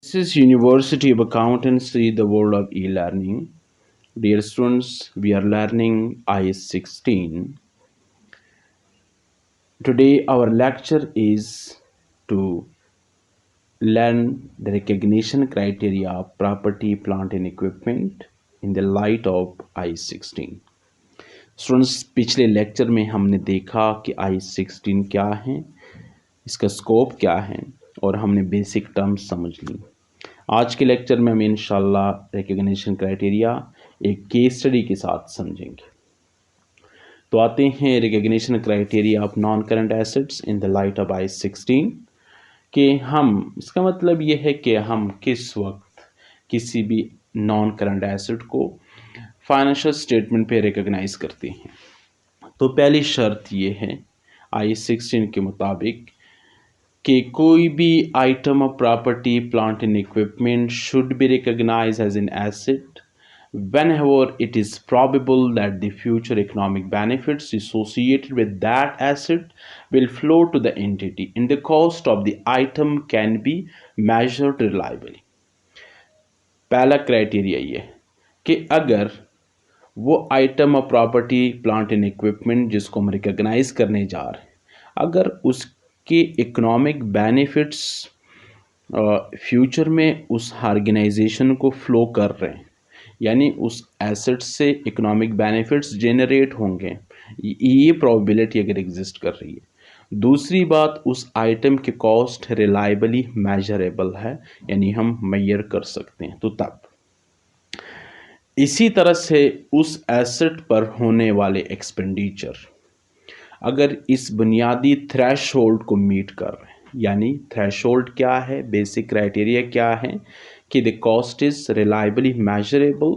This is University of Accountancy, the world of e-learning. Dear students, we are learning IS 16. Today our lecture is to learn the recognition criteria of property, plant and equipment in the light of IS 16. Students, पिछले lecture में हमने देखा कि IS 16 क्या है, इसका scope क्या है और हमने बेसिक टर्म्स समझ ली। आज के लेक्चर में हम इंशाल्लाह रिकग्निशन क्राइटेरिया एक केस स्टडी के साथ समझेंगे। तो आते हैं recognition criteria of non current assets in the light of IS 16 कि हम, इसका मतलब ये है कि हम किस वक्त किसी भी नॉन करंट एसेट को फाइनेंशियल स्टेटमेंट पे रिकग्नाइज करते हैं। तो पहली शर्त ये है IS 16 के मुताबिक कि कोई भी item of property, plant and equipment should be recognized as an asset whenever it is probable that the future economic benefits associated with that asset will flow to the entity and the cost of the item can be measured reliably. पहला criteria ये है कि अगर वो item of property, plant and equipment जिसको हम recognise करने जा रहे हैं, अगर उसके इकोनॉमिक बेनिफिट्स फ्यूचर में उस ऑर्गेनाइजेशन को फ्लो कर रहे हैं, यानी उस एसेट से इकोनॉमिक बेनिफिट्स जेनरेट होंगे, ये प्रोबेबिलिटी अगर एग्जिस्ट कर रही है। दूसरी बात, उस आइटम के कॉस्ट रिलायबली मेजरेबल है, यानी हम मेजर कर सकते हैं। तो तब इसी तरह से उस एसेट पर होने वाले एक्सपेंडिचर अगर इस बुनियादी थ्रेशोल्ड को मीट कर रहे हैं, यानी थ्रेशोल्ड क्या है, बेसिक क्राइटेरिया क्या है कि the cost is reliably measurable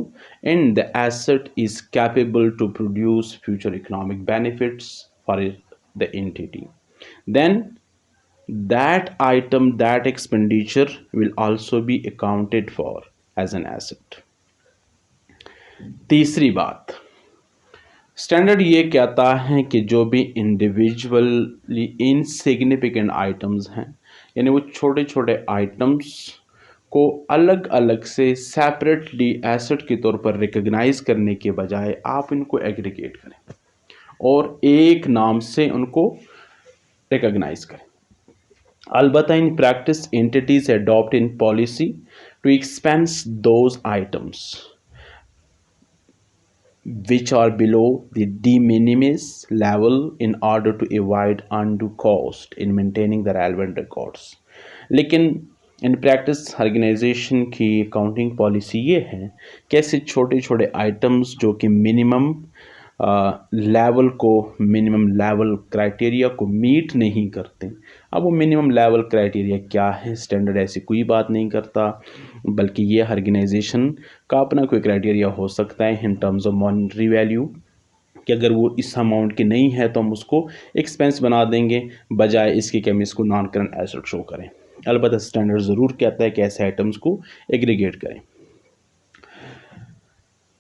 and the asset is capable to produce future economic benefits for the entity, then that item, that expenditure will also be accounted for as an asset. तीसरी बात, standard ये कहता है कि जो भी individually insignificant items हैं, यानी वो छोटे छोटे आइटम्स को अलग अलग से सेपरेटली एसेट के तौर पर रिकग्नाइज करने के बजाय आप इनको एग्रीगेट करें और एक नाम से उनको रिकग्नाइज करें। अलबत्ता in practice entities adopt in policy to expense those items which are below the de minimis level in order to avoid undue cost in maintaining the relevant records. लेकिन इन प्रैक्टिस ऑर्गेनाइजेशन की accounting policy ये है कि ऐसे छोटे छोटे items जो कि मिनिमम लेवल क्राइटेरिया को मीट नहीं करते, अब वो मिनिमम लेवल क्राइटेरिया क्या है, स्टैंडर्ड ऐसी कोई बात नहीं करता, बल्कि ये ऑर्गेनाइजेशन का अपना कोई क्राइटेरिया हो सकता है in terms of monetary value कि अगर वो इस अमाउंट की नहीं है तो हम उसको एक्सपेंस बना देंगे, बजाय इसके कि हम इसको नॉन करंट एसेट शो करें। अलबत्ता स्टैंडर्ड ज़रूर कहता है कि ऐसे आइटम्स को एग्रीगेट करें।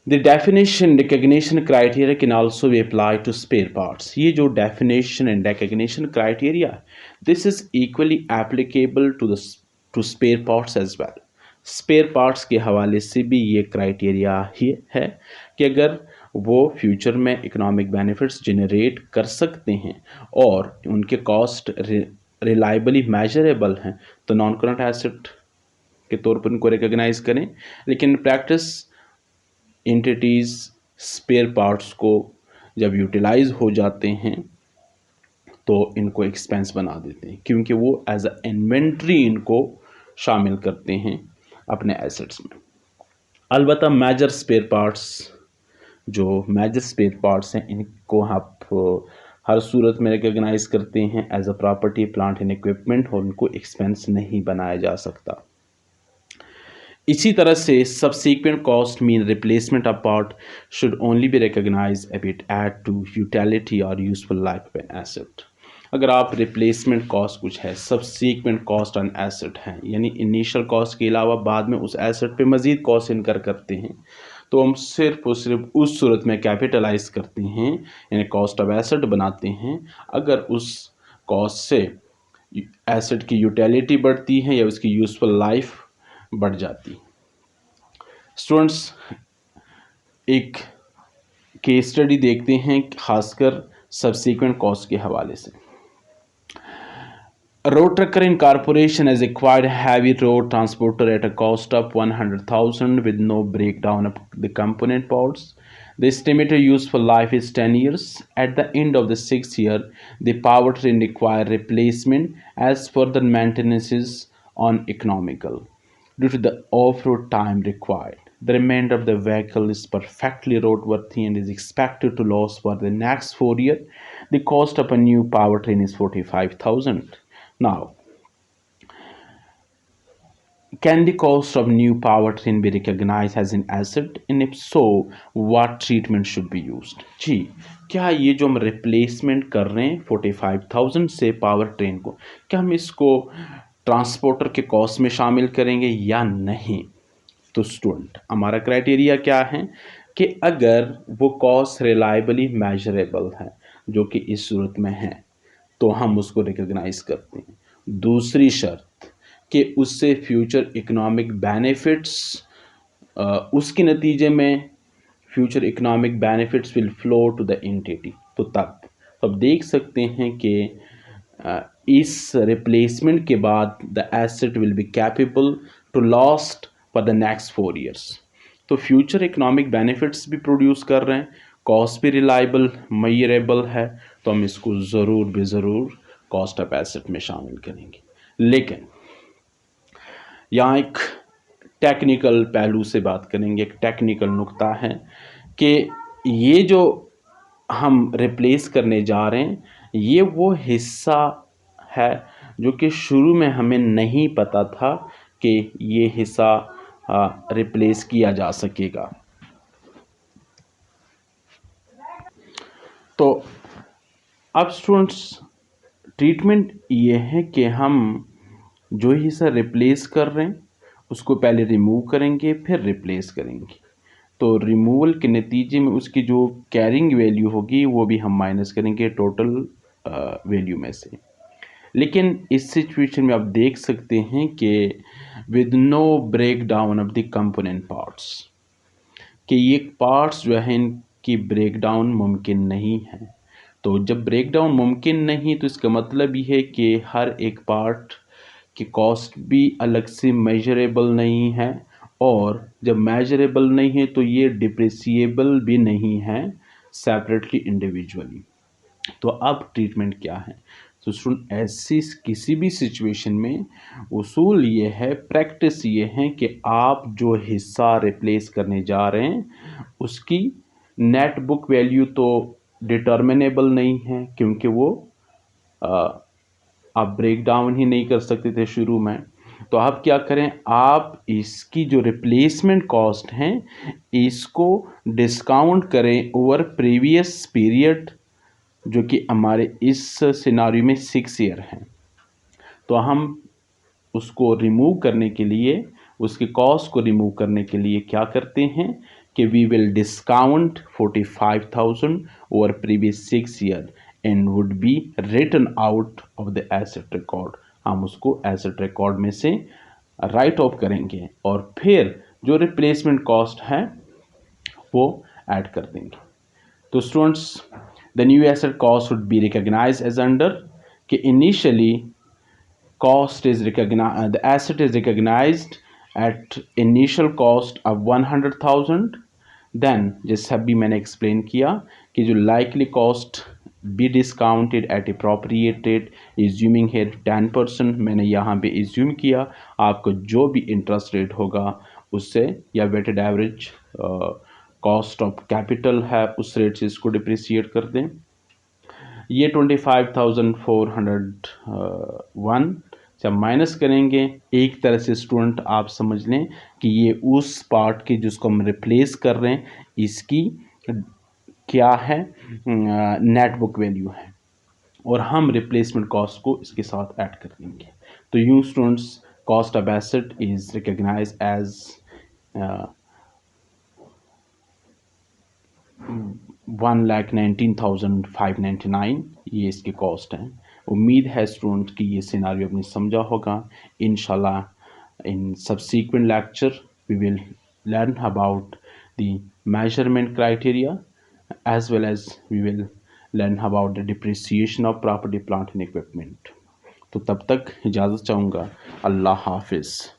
The definition recognition criteria can also be applied to spare parts. ये जो definition and recognition criteria, this is equally applicable to spare parts as well. spare parts के हवाले से भी ये क्राइटेरिया ही है कि अगर वो फ्यूचर में इकोनॉमिक बेनिफिट्स जनरेट कर सकते हैं और उनके कॉस्ट रिलायबली मेजरेबल हैं तो नॉन करंट एसेट के तौर पर उनको रिकग्नाइज करें। लेकिन प्रैक्टिस एंटिटीज़ स्पेयर पार्ट्स को जब यूटिलाइज हो जाते हैं तो इनको एक्सपेंस बना देते हैं, क्योंकि वो एज अ इन्वेंट्री इनको शामिल करते हैं अपने एसेट्स में। अलबत्ता मेजर स्पेयर पार्ट्स हैं, इनको आप हर सूरत में रिकग्नाइज करते हैं as a property, plant and equipment, और उनको एक्सपेंस नहीं बनाया जा सकता। इसी तरह से subsequent cost mean replacement of part should only be recognized if it add to utility or useful life of an asset. अगर आप रिप्लेसमेंट कॉस्ट कुछ है, सबसीक्वेंट कॉस्ट ऑन एसेट है, यानी इनिशियल कॉस्ट के अलावा बाद में उस एसेट पे मज़ीद कॉस्ट इनकर करते हैं, तो हम सिर्फ और सिर्फ उस सूरत में कैपिटलाइज करते हैं, यानी कॉस्ट ऑफ एसेट बनाते हैं अगर उस कॉस्ट से एसेट की यूटिलिटी बढ़ती है या उसकी यूजफुल लाइफ बढ़ जाती। स्टूडेंट्स, एक केस स्टडी देखते हैं खासकर सबसीक्वेंट कॉस्ट के हवाले से। A road trucker incorporation has acquired a heavy road transporter at a cost of 100,000 with no breakdown of the component parts. The estimated useful life is 10 years. At the end of the 6th year, the powertrain require replacement as further maintenance is uneconomical due to the off-road time required. The remainder of the vehicle is perfectly roadworthy and is expected to last for the next 4 years. The cost of a new powertrain is 45,000. Now, can the cost of new powertrain be recognized as an asset? And if so, what treatment should be used? जी, क्या ये जो हम replacement कर रहे हैं 45,000 से power train को, क्या हम इसको ट्रांसपोर्टर के कॉस्ट में शामिल करेंगे या नहीं? तो स्टूडेंट, हमारा क्राइटेरिया क्या है कि अगर वो कॉस्ट रिलायबली मेजरेबल है, जो कि इस सूरत में है, तो हम उसको रिकॉग्नाइज करते हैं। दूसरी शर्त कि उससे फ्यूचर इकोनॉमिक बेनिफिट्स, उसके नतीजे में future economic benefits will flow to the entity. तो तब अब देख सकते हैं कि इस रिप्लेसमेंट के बाद the asset will be capable to last for the next 4 years. तो फ्यूचर इकोनॉमिक बेनिफिट्स भी प्रोड्यूस कर रहे हैं, कॉस्ट भी रिलायबल मेजरेबल है, तो हम इसको ज़रूर ज़रूर कॉस्ट ऑफ एसेट में शामिल करेंगे। लेकिन यहाँ एक टेक्निकल पहलू से बात करेंगे, एक टेक्निकल नुक्ता है कि ये जो हम रिप्लेस करने जा रहे हैं, ये वो हिस्सा है जो कि शुरू में हमें नहीं पता था कि ये हिस्सा रिप्लेस किया जा सकेगा। तो अब स्टूडेंट्स, ट्रीटमेंट ये है कि हम जो हिस्सा रिप्लेस कर रहे हैं उसको पहले रिमूव करेंगे, फिर रिप्लेस करेंगे। तो रिमूवल के नतीजे में उसकी जो कैरिंग वैल्यू होगी वो भी हम माइनस करेंगे टोटल वैल्यू में से। लेकिन इस सिचुएशन में आप देख सकते हैं कि with no breakdown of the component parts, कि ये पार्ट्स जो है इनकी ब्रेक डाउन मुमकिन नहीं है। तो जब ब्रेक डाउन मुमकिन नहीं, तो इसका मतलब ये है कि हर एक पार्ट की कॉस्ट भी अलग से मेजरेबल नहीं है, और जब मेजरेबल नहीं है तो ये डिप्रिसिएबल भी नहीं है सेपरेटली इंडिविजुअली। तो अब ट्रीटमेंट क्या है? तो स्टूडेंट, ऐसी किसी भी सिचुएशन में उसूल ये है, प्रैक्टिस ये है कि आप जो हिस्सा रिप्लेस करने जा रहे हैं उसकी नेट बुक वैल्यू तो डिटर्मिनेबल नहीं है, क्योंकि वो आप ब्रेक डाउन ही नहीं कर सकते थे शुरू में। तो आप क्या करें, आप इसकी जो रिप्लेसमेंट कॉस्ट हैं इसको डिस्काउंट करें ओवर प्रीवियस पीरियड, जो कि हमारे इस सिनारियो में 6 ईयर हैं। तो हम उसको रिमूव करने के लिए, उसकी कॉस्ट को रिमूव करने के लिए क्या करते हैं कि we will discount 45,000 over previous 6 year and would be written out of the asset record. हम उसको एसेट रिकॉर्ड में से राइट ऑफ करेंगे और फिर जो रिप्लेसमेंट कॉस्ट है वो ऐड कर देंगे। तो students, the new asset cost would be recognized as under कि initially cost is recognized, the asset is recognized at initial cost of 100,000। then जैसा भी मैंने एक्सप्लेन किया कि जो likely cost be discounted at appropriate rate, assuming here 10%, मैंने यहाँ पे assume किया, आपको जो भी इंटरेस्ट रेट होगा उससे, या weighted average cost of capital है उस रेट से इसको डिप्रिसिएट कर दें। ये 25,401 जब माइनस करेंगे, एक तरह से स्टूडेंट आप समझ लें कि ये उस पार्ट की जिसको हम रिप्लेस कर रहे हैं इसकी क्या है, नेट बुक वैल्यू है, और हम रिप्लेसमेंट कॉस्ट को इसके साथ ऐड कर देंगे। तो यूँ students, cost of asset is recognized as 1,19,599, ये इसकी कॉस्ट है। उम्मीद है स्टूडेंट कि ये सिनारियो आपने समझा होगा। इंशाल्लाह In subsequent lecture, we will learn about the measurement criteria, as well as we will learn about the depreciation of property, plant and equipment. तो तब तक इजाज़त चाहूँगा। अल्लाह हाफिज़।